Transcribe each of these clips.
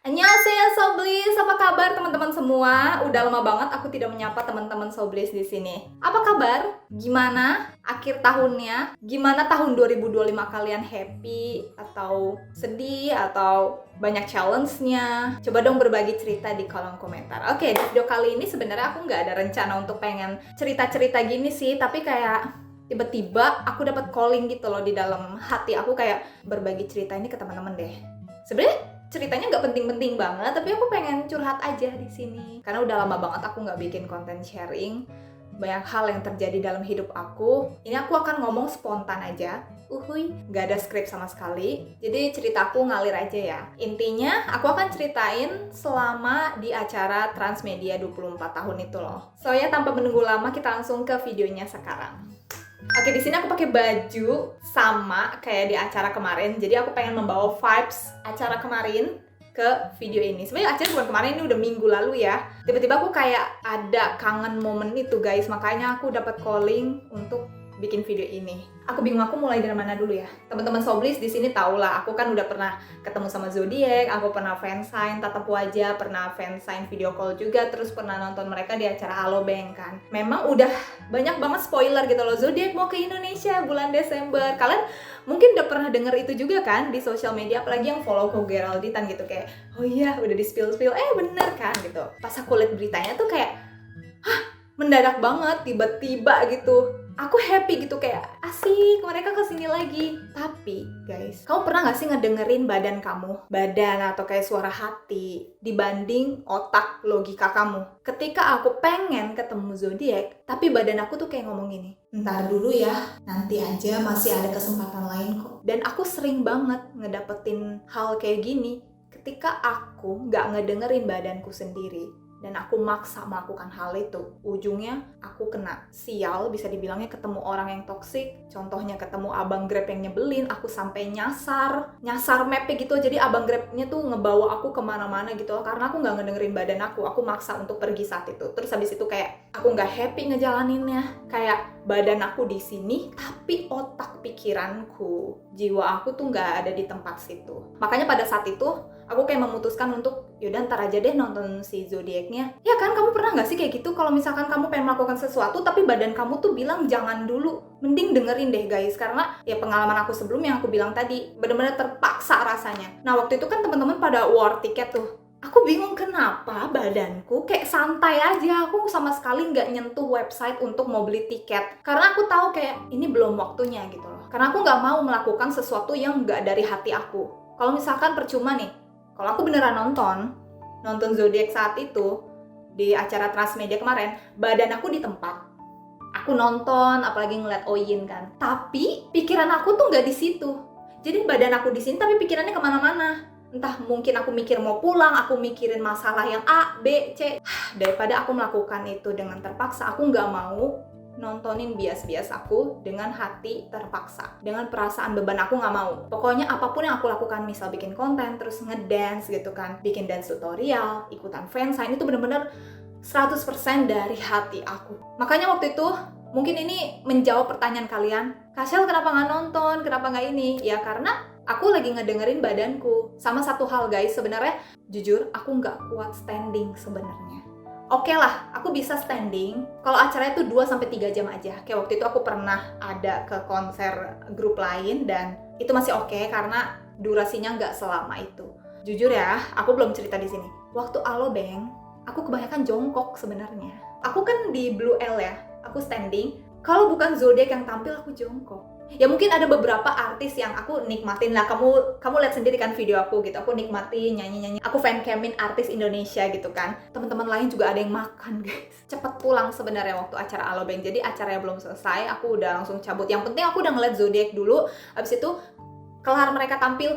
Annyeonghaseyo Soblis, apa kabar teman-teman semua? Udah lama banget aku tidak menyapa teman-teman Soblis di sini. Apa kabar? Gimana akhir tahunnya? Gimana tahun 2025 kalian happy atau sedih atau banyak challenge-nya? Coba dong berbagi cerita di kolom komentar. Oke, di video kali ini sebenarnya aku nggak ada rencana untuk pengen cerita-cerita gini sih, tapi kayak tiba-tiba aku dapat calling gitu loh di dalam hati aku kayak berbagi cerita ini ke teman-teman deh. Sebenarnya ceritanya nggak penting-penting banget, tapi aku pengen curhat aja di sini. Karena udah lama banget aku nggak bikin konten sharing. Banyak hal yang terjadi dalam hidup aku. Ini aku akan ngomong spontan aja. Nggak ada skrip sama sekali. Jadi ceritaku ngalir aja ya. Intinya, aku akan ceritain selama di acara Transmedia 24 tahun itu loh. So ya, tanpa menunggu lama, kita langsung ke videonya sekarang. Oke, di sini aku pakai baju sama kayak di acara kemarin. Jadi aku pengen membawa vibes acara kemarin ke video ini. Sebenarnya acara bukan kemarin, ini udah minggu lalu ya. Tiba-tiba aku kayak ada kangen momen itu guys. Makanya aku dapat calling untuk bikin video ini. Aku bingung aku mulai dari mana dulu ya. Teman-teman Soblis di sini tau lah, aku kan udah pernah ketemu sama Zodiac, aku pernah fansign tatap wajah, pernah fansign video call juga, terus pernah nonton mereka di acara Alobank kan. Memang udah banyak banget spoiler gitu loh, Zodiac mau ke Indonesia bulan Desember. Kalian mungkin udah pernah denger itu juga kan di sosial media, apalagi yang follow Ko Geralditan gitu kayak, oh iya udah di spill-spill, bener kan gitu. Pas aku liat beritanya tuh kayak, mendadak banget, tiba-tiba gitu. Aku happy gitu kayak, asik mereka kesini lagi. Tapi guys, kamu pernah gak sih ngedengerin badan kamu? Badan atau kayak suara hati dibanding otak logika kamu. Ketika aku pengen ketemu Zodiac, tapi badan aku tuh kayak ngomong gini, ntar dulu ya, nanti aja masih ada kesempatan lain kok. Dan aku sering banget ngedapetin hal kayak gini ketika aku gak ngedengerin badanku sendiri. Dan aku maksa melakukan hal itu. Ujungnya aku kena sial, bisa dibilangnya ketemu orang yang toksik. Contohnya ketemu abang Grab yang nyebelin, aku sampai nyasar mapnya gitu. Jadi abang Grabnya tuh ngebawa aku kemana-mana gitu loh, karena aku nggak ngedengerin badan aku maksa untuk pergi saat itu. Terus habis itu kayak aku nggak happy ngejalaninnya. Kayak badan aku di sini, tapi otak pikiranku, jiwa aku tuh nggak ada di tempat situ. Makanya pada saat itu aku kayak memutuskan untuk yaudah ntar aja deh nonton si Zodiac-nya. Ya kan, kamu pernah gak sih kayak gitu kalau misalkan kamu pengen melakukan sesuatu tapi badan kamu tuh bilang jangan dulu? Mending dengerin deh guys, karena ya pengalaman aku sebelumnya yang aku bilang tadi, bener-bener terpaksa rasanya. Nah waktu itu kan teman-teman pada war tiket tuh. Aku bingung kenapa badanku kayak santai aja, aku sama sekali nggak nyentuh website untuk mau beli tiket. Karena aku tahu kayak ini belum waktunya gitu loh. Karena aku nggak mau melakukan sesuatu yang nggak dari hati aku. Kalau misalkan percuma nih, kalau aku beneran nonton Zodiac saat itu di acara Transmedia kemarin, badan aku di tempat. Aku nonton, apalagi ngeliat Oyin kan. Tapi pikiran aku tuh nggak di situ. Jadi badan aku di sini, tapi pikirannya kemana-mana. Entah mungkin aku mikir mau pulang, aku mikirin masalah yang A, B, C. Daripada aku melakukan itu dengan terpaksa, aku nggak mau nontonin bias-bias aku dengan hati terpaksa, dengan perasaan beban. Aku nggak mau. Pokoknya apapun yang aku lakukan, misal bikin konten, terus ngedance gitu kan, bikin dance tutorial, ikutan fansign, itu bener-bener 100% dari hati aku. Makanya waktu itu, mungkin ini menjawab pertanyaan kalian, Kashel kenapa nggak nonton, kenapa nggak ini? Ya karena aku lagi ngedengerin badanku. Sama satu hal guys, sebenarnya jujur aku nggak kuat standing sebenarnya. Oke lah, aku bisa standing kalau acaranya tuh 2-3 jam aja. Kayak waktu itu aku pernah ada ke konser grup lain dan itu masih oke karena durasinya nggak selama itu. Jujur ya, aku belum cerita di sini. Waktu Alobank, aku kebanyakan jongkok sebenarnya. Aku kan di Blue L ya, aku standing. Kalau bukan Zodiac yang tampil, aku jongkok. Ya mungkin ada beberapa artis yang aku nikmatin lah, kamu lihat sendiri kan video aku gitu, aku nikmatin nyanyi-nyanyi, aku fan camin artis Indonesia gitu kan. Teman-teman lain juga ada yang makan guys. Cepet pulang sebenarnya waktu acara Alobank, jadi acaranya belum selesai, aku udah langsung cabut. Yang penting aku udah ngeliat Zodiac dulu, habis itu kelar mereka tampil,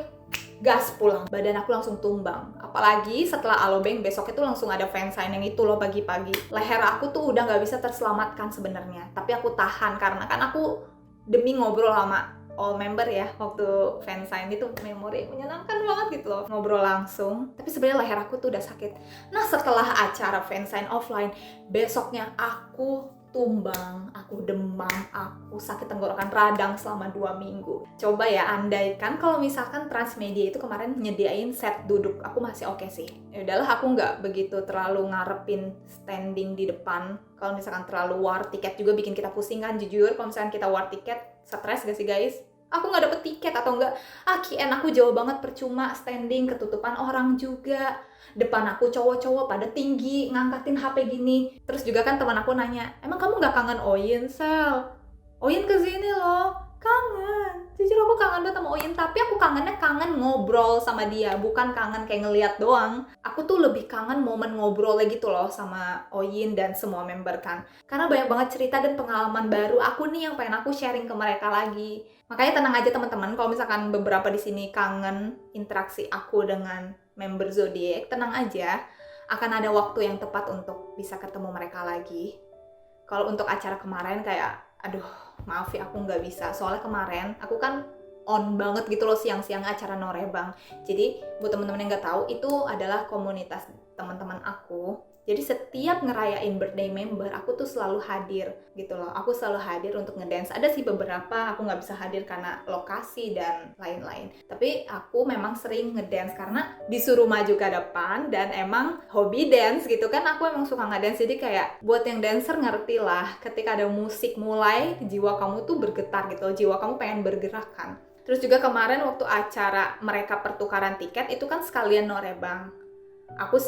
gas pulang. Badan aku langsung tumbang. Apalagi setelah Alobank besoknya tuh langsung ada fansign yang itu loh pagi-pagi. Leher aku tuh udah nggak bisa terselamatkan sebenarnya, tapi aku tahan karena kan aku demi ngobrol sama all member ya. Waktu fansign itu memori menyenangkan banget gitu loh, ngobrol langsung. Tapi sebenarnya leher aku tuh udah sakit. Nah setelah acara fansign offline, besoknya aku tumbang, aku demam, aku sakit tenggorokan radang selama 2 minggu. Coba ya, andaikan kalau misalkan Transmedia itu kemarin nyediain set duduk, aku masih oke sih. Ya udahlah, aku nggak begitu terlalu ngarepin standing di depan. Kalau misalkan terlalu war tiket juga bikin kita pusing kan, jujur. Kalau misalkan kita war tiket, stres gak sih guys? Aku nggak dapet tiket atau enggak, kian aku jauh banget percuma standing, ketutupan orang juga. Depan aku cowok-cowok pada tinggi, ngangkatin HP gini. Terus juga kan teman aku nanya, emang kamu nggak kangen Oyin, Sel? Oyin kesini loh. Kangen. Jujur aku kangen banget sama Oyin, tapi aku kangen ngobrol sama dia, bukan kangen kayak ngeliat doang. Aku tuh lebih kangen momen ngobrolnya gitu loh sama Oyin dan semua member kan. Karena banyak banget cerita dan pengalaman baru aku nih yang pengen aku sharing ke mereka lagi. Makanya tenang aja teman-teman, kalau misalkan beberapa di sini kangen interaksi aku dengan member Zodiac, tenang aja, akan ada waktu yang tepat untuk bisa ketemu mereka lagi. Kalau untuk acara kemarin kayak, aduh maaf ya aku nggak bisa, soalnya kemarin aku kan on banget gitu loh siang-siang acara norebang. Jadi buat teman-teman yang nggak tahu, itu adalah komunitas teman-teman aku. Jadi setiap ngerayain birthday member, aku tuh selalu hadir gitu loh. Aku selalu hadir untuk ngedance. Ada sih beberapa aku nggak bisa hadir karena lokasi dan lain-lain. Tapi aku memang sering ngedance karena disuruh maju ke depan dan emang hobi dance gitu kan. Aku emang suka ngedance, jadi kayak buat yang dancer ngerti lah. Ketika ada musik mulai, jiwa kamu tuh bergetar gitu loh. Jiwa kamu pengen bergerak kan. Terus juga kemarin waktu acara mereka pertukaran tiket, itu kan sekalian norebang. Aku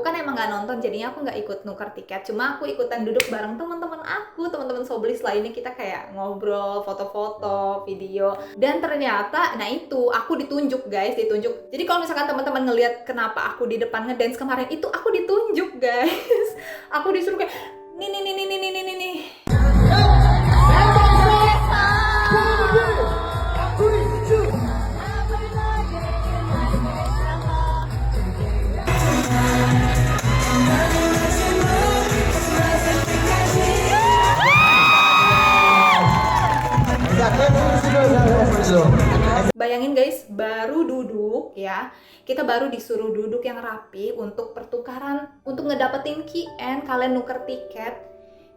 kan emang nggak nonton, jadinya aku nggak ikut nuker tiket. Cuma aku ikutan duduk bareng teman-teman aku, teman-teman Soblis lainnya, kita kayak ngobrol, foto-foto, video. Dan ternyata, nah itu aku ditunjuk guys, ditunjuk. Jadi kalau misalkan teman-teman ngelihat kenapa aku di depan ngedance kemarin, itu aku ditunjuk guys. Aku disuruh kayak nih. Bayangin guys, baru duduk ya, kita baru disuruh duduk yang rapi untuk pertukaran, untuk ngedapetin KN, kalian nuker tiket,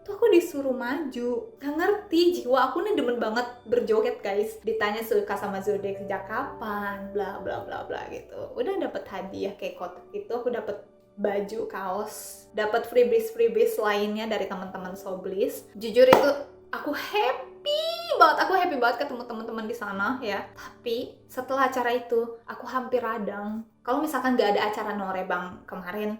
itu aku disuruh maju. Gak ngerti, jiwa aku nih demen banget berjoget guys. Ditanya suka sama Zodiac sejak kapan, bla bla bla bla gitu. Udah dapet hadiah kayak kotak itu, aku dapet baju, kaos, dapat freebies lainnya dari teman-teman Soblis. Jujur itu aku happy banget ketemu teman-teman di sana ya. Tapi setelah acara itu aku hampir radang. Kalau misalkan gak ada acara norebang kemarin,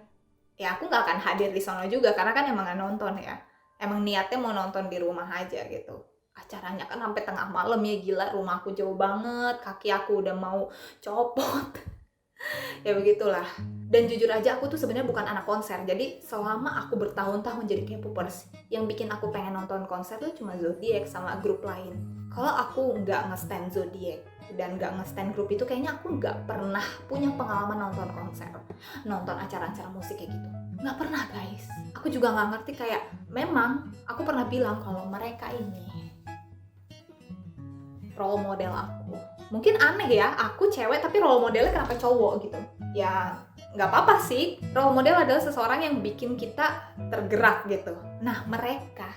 ya aku gak akan hadir di sana juga karena kan emang gak nonton ya. Emang niatnya mau nonton di rumah aja gitu. Acaranya kan sampai tengah malam ya, gila, rumahku jauh banget, kaki aku udah mau copot. Ya begitulah. Dan jujur aja aku tuh sebenarnya bukan anak konser. Jadi selama aku bertahun-tahun jadi K-popers, yang bikin aku pengen nonton konser tuh cuma Zodiac sama grup lain. Kalau aku nggak nge-stan Zodiac dan nggak nge-stan grup itu, kayaknya aku nggak pernah punya pengalaman nonton konser, nonton acara-acara musik kayak gitu. Nggak pernah guys. Aku juga nggak ngerti, kayak memang aku pernah bilang kalau mereka ini role model aku. Mungkin aneh ya, aku cewek tapi role modelnya kenapa cowok gitu. Ya nggak apa-apa sih, role model adalah seseorang yang bikin kita tergerak gitu. Nah mereka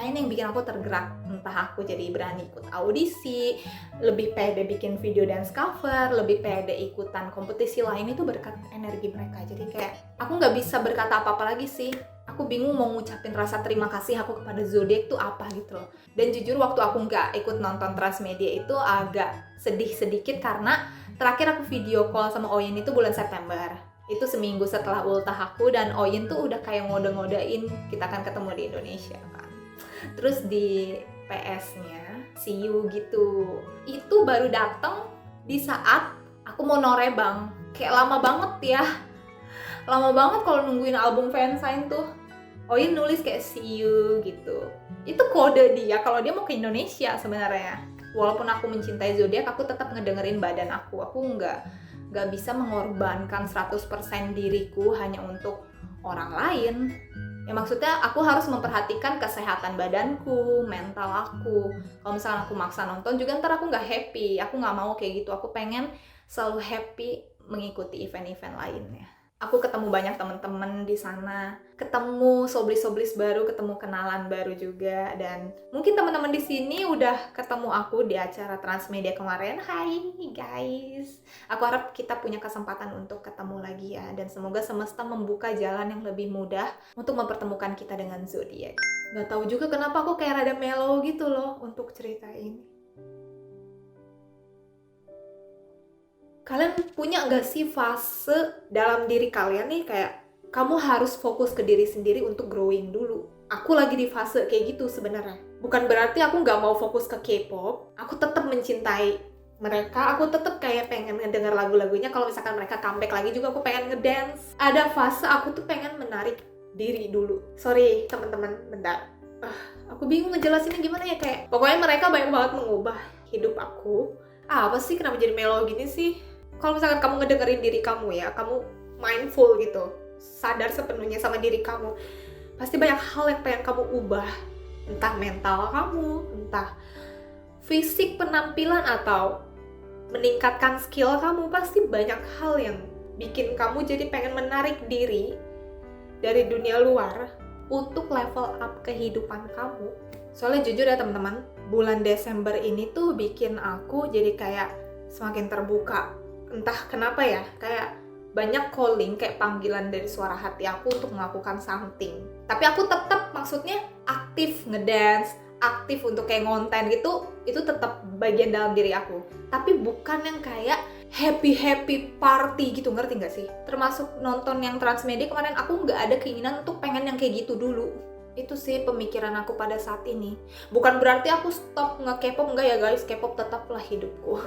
ini yang bikin aku tergerak. Entah aku jadi berani ikut audisi, lebih pede bikin video dance cover, lebih pede ikutan kompetisi lain, itu berkat energi mereka. Jadi kayak aku nggak bisa berkata apa-apa lagi sih. Aku bingung mau ngucapin rasa terima kasih aku kepada Zodiac tuh apa gitu loh. Dan jujur waktu aku nggak ikut nonton Transmedia itu agak sedih sedikit karena terakhir aku video call sama Oyin itu bulan September. Itu seminggu setelah ultah aku, dan Oyin tuh udah kayak ngode-ngodain kita akan ketemu di Indonesia kan. Terus di PS-nya see you gitu. Itu baru dateng di saat aku mau norebang. Kayak lama banget ya. Lama banget kalau nungguin album fansign tuh. Oyin nulis kayak see you gitu. Itu kode dia kalau dia mau ke Indonesia sebenarnya. Walaupun aku mencintai Zodiac, aku tetap ngedengerin badan aku. Aku nggak bisa mengorbankan 100% diriku hanya untuk orang lain. Ya maksudnya aku harus memperhatikan kesehatan badanku, mental aku. Kalau misalnya aku maksa nonton juga ntar aku nggak happy. Aku nggak mau kayak gitu. Aku pengen selalu happy mengikuti event-event lainnya. Aku ketemu banyak teman-teman di sana, ketemu soblis-soblis baru, ketemu kenalan baru juga, dan mungkin teman-teman di sini udah ketemu aku di acara Transmedia kemarin. Hai guys, aku harap kita punya kesempatan untuk ketemu lagi ya, dan semoga semesta membuka jalan yang lebih mudah untuk mempertemukan kita dengan zodiak. Gak tahu juga kenapa aku kayak rada mellow gitu loh untuk cerita ini. Kalian punya nggak sih fase dalam diri kalian nih kayak kamu harus fokus ke diri sendiri untuk growing dulu? Aku lagi di fase kayak gitu sebenarnya. Bukan berarti aku nggak mau fokus ke K-pop. Aku tetap mencintai mereka. Aku tetap kayak pengen ngedenger lagu-lagunya. Kalau misalkan mereka comeback lagi juga aku pengen ngedance. Ada fase aku tuh pengen menarik diri dulu. Sorry teman-teman, bentar. Aku bingung ngejelasinnya gimana ya, kayak pokoknya mereka banyak banget mengubah hidup aku. Apa sih, kenapa jadi mellow gini sih? Kalau misalkan kamu ngedengerin diri kamu ya, kamu mindful gitu, sadar sepenuhnya sama diri kamu, pasti banyak hal yang pengen kamu ubah. Entah mental kamu, entah fisik penampilan, atau meningkatkan skill kamu. Pasti banyak hal yang bikin kamu jadi pengen menarik diri dari dunia luar untuk level up kehidupan kamu. Soalnya jujur ya teman-teman, bulan Desember ini tuh bikin aku jadi kayak semakin terbuka. Entah kenapa ya, kayak banyak calling, kayak panggilan dari suara hati aku untuk melakukan something. Tapi aku tetap maksudnya aktif ngedance, aktif untuk kayak ngonten gitu, itu tetap bagian dalam diri aku. Tapi bukan yang kayak happy party gitu, ngerti nggak sih? Termasuk nonton yang Transmedia kemarin, aku nggak ada keinginan untuk pengen yang kayak gitu dulu. Itu sih pemikiran aku pada saat ini. Bukan berarti aku stop nge-K-pop, enggak ya guys, K-pop tetaplah hidupku.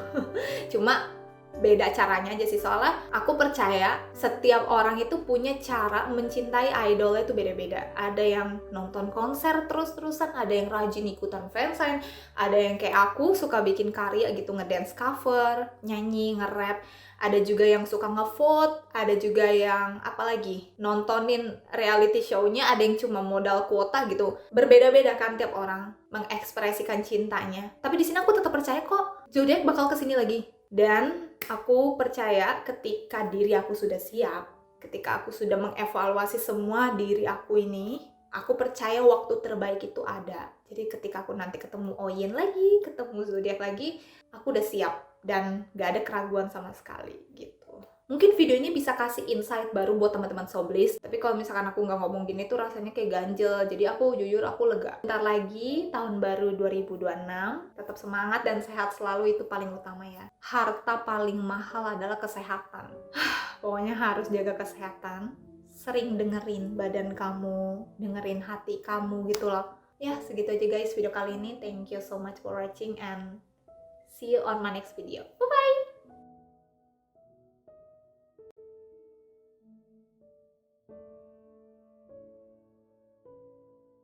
Cuma beda caranya aja sih, soalnya aku percaya setiap orang itu punya cara mencintai idolnya itu beda-beda. Ada yang nonton konser terus-terusan, ada yang rajin ikutan fansign, ada yang kayak aku suka bikin karya gitu, ngedance cover, nyanyi, nge-rap, ada juga yang suka ngevote, ada juga yang apalagi nontonin reality show-nya, ada yang cuma modal kuota gitu. Berbeda-beda kan tiap orang mengekspresikan cintanya. Tapi di sini aku tetap percaya kok zodiak bakal kesini lagi. Dan aku percaya ketika diri aku sudah siap, ketika aku sudah mengevaluasi semua diri aku ini, aku percaya waktu terbaik itu ada. Jadi ketika aku nanti ketemu Oyen lagi, ketemu zodiak lagi, aku udah siap dan gak ada keraguan sama sekali gitu. Mungkin video ini bisa kasih insight baru buat teman-teman Soblis. Tapi kalau misalkan aku nggak ngomong gini tuh rasanya kayak ganjel. Jadi aku jujur aku lega. Bentar lagi tahun baru 2026. Tetap semangat dan sehat selalu, itu paling utama ya. Harta paling mahal adalah kesehatan. Pokoknya harus jaga kesehatan. Sering dengerin badan kamu, dengerin hati kamu gitu loh. Ya segitu aja guys video kali ini. Thank you so much for watching and see you on my next video. Bye bye.